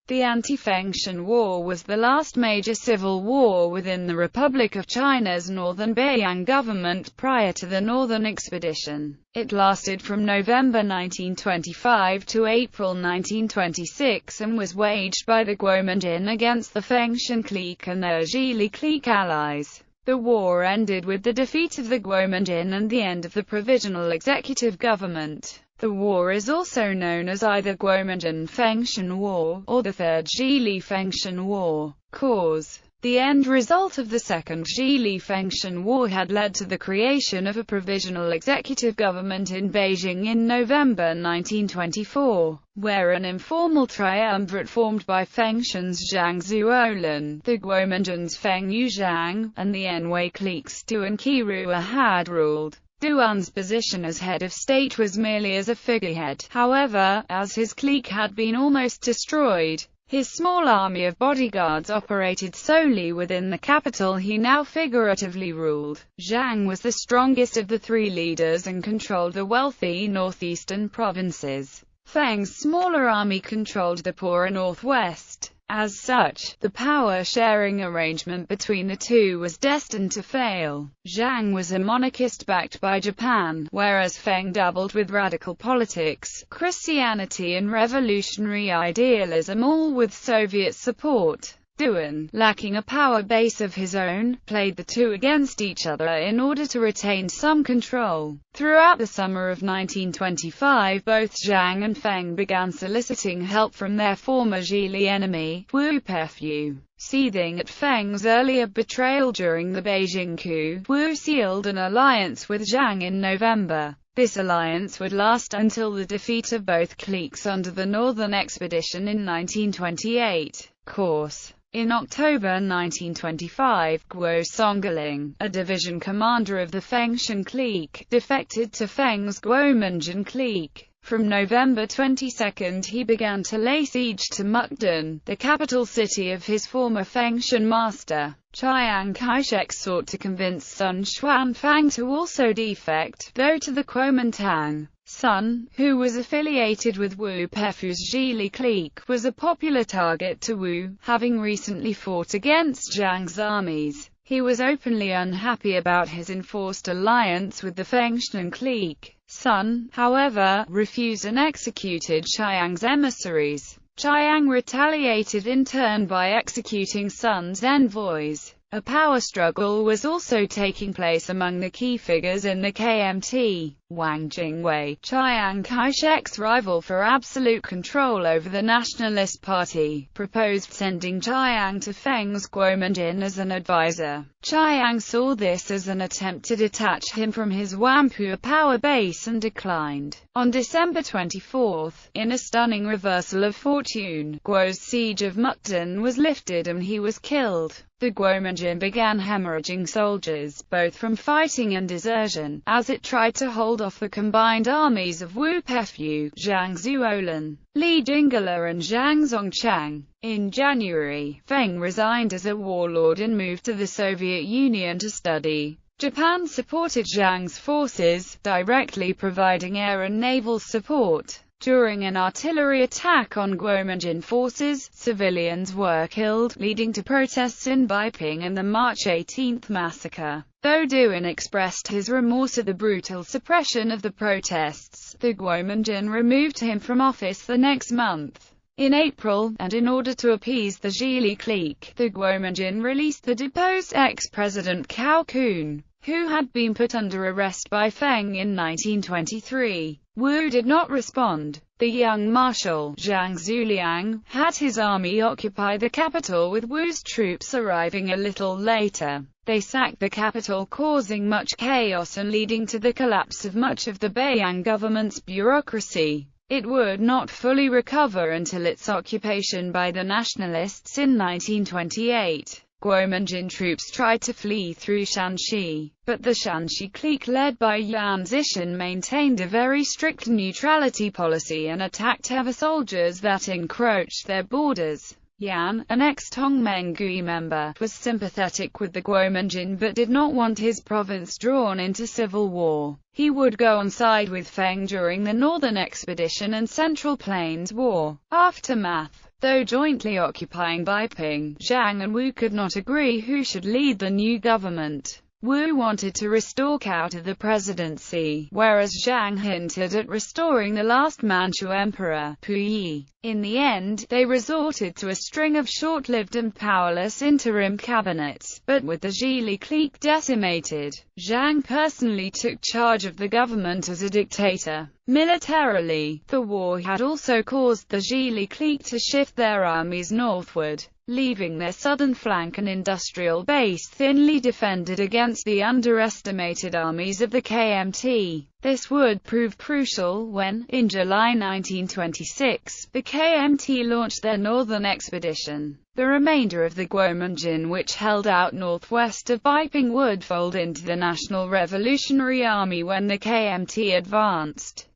The Anti-Fengtian War was the last major civil war within the Republic of China's northern Beiyang government prior to the Northern Expedition. It lasted from November 1925 to April 1926 and was waged by the Guominjin against the Fengtian clique and their Zhili clique allies. The war ended with the defeat of the Guominjin and the end of the Provisional Executive Government. The war is also known as either Guominjin-Fengtian War, or the Third Zhili-Fengtian War. Cause: the end result of the Second Zhili-Fengtian War had led to the creation of a provisional executive government in Beijing in November 1924, where an informal triumvirate formed by Fengtian's Zhang Zuolin, the Guominjin's Feng Yuzhang, and the Anhui cliques Du and Qirua had ruled. Duan's position as head of state was merely as a figurehead. However, as his clique had been almost destroyed, his small army of bodyguards operated solely within the capital he now figuratively ruled. Zhang was the strongest of the three leaders and controlled the wealthy northeastern provinces. Feng's smaller army controlled the poorer northwest. As such, the power-sharing arrangement between the two was destined to fail. Zhang was a monarchist backed by Japan, whereas Feng dabbled with radical politics, Christianity and revolutionary idealism, all with Soviet support. Duan, lacking a power base of his own, played the two against each other in order to retain some control. Throughout the summer of 1925, both Zhang and Feng began soliciting help from their former Zhili enemy, Wu Peifu. Seething at Feng's earlier betrayal during the Beijing coup, Wu sealed an alliance with Zhang in November. This alliance would last until the defeat of both cliques under the Northern Expedition in 1928. Course: in October 1925, Guo Songling, a division commander of the Fengtian clique, defected to Feng's Guominjin clique. From November 22 he began to lay siege to Mukden, the capital city of his former Fengtian master. Chiang Kai-shek sought to convince Sun Xuanfang to also defect, though to the Kuomintang. Sun, who was affiliated with Wu Peifu's Zhili clique, was a popular target to Wu, having recently fought against Zhang's armies. He was openly unhappy about his enforced alliance with the Fengtian clique. Sun, however, refused and executed Chiang's emissaries. Chiang retaliated in turn by executing Sun's envoys. A power struggle was also taking place among the key figures in the KMT. Wang Jingwei, Chiang Kai-shek's rival for absolute control over the Nationalist Party, proposed sending Chiang to Feng's Guominjin as an advisor. Chiang saw this as an attempt to detach him from his Whampoa power base and declined. On December 24, in a stunning reversal of fortune, Guo's siege of Mukden was lifted and he was killed. The Guominjin began hemorrhaging soldiers, both from fighting and desertion, as it tried to hold off the combined armies of Wu Peifu, Zhang Zuolin, Li Jingala and Zhang Zongchang. In January, Feng resigned as a warlord and moved to the Soviet Union to study. Japan supported Zhang's forces, directly providing air and naval support. During an artillery attack on Guominjin forces, civilians were killed, leading to protests in Beiping and the March 18 massacre. Though Duan expressed his remorse at the brutal suppression of the protests, the Guominjin removed him from office the next month. In April, and in order to appease the Zhili clique, the Guominjin released the deposed ex-president Cao Kun, who had been put under arrest by Feng in 1923. Wu did not respond. The young marshal, Zhang Zuliang, had his army occupy the capital with Wu's troops arriving a little later. They sacked the capital, causing much chaos and leading to the collapse of much of the Beiyang government's bureaucracy. It would not fully recover until its occupation by the nationalists in 1928. Guominjin troops tried to flee through Shanxi, but the Shanxi clique led by Yan Zishan maintained a very strict neutrality policy and attacked ever soldiers that encroached their borders. Yan, an ex-Tongmenghui member, was sympathetic with the Guominjin but did not want his province drawn into civil war. He would go on side with Feng during the Northern Expedition and Central Plains War. Aftermath. Though jointly occupying Beiping, Zhang and Wu could not agree who should lead the new government. Wu wanted to restore Cao to the presidency, whereas Zhang hinted at restoring the last Manchu emperor, Puyi. In the end, they resorted to a string of short-lived and powerless interim cabinets, but with the Zhili clique decimated, Zhang personally took charge of the government as a dictator. Militarily, the war had also caused the Zhili clique to shift their armies northward, leaving their southern flank an industrial base thinly defended against the underestimated armies of the KMT. This would prove crucial when, in July 1926, the KMT launched their northern expedition. The remainder of the Guomenjin, which held out northwest of Beiping, would fold into the National Revolutionary Army when the KMT advanced.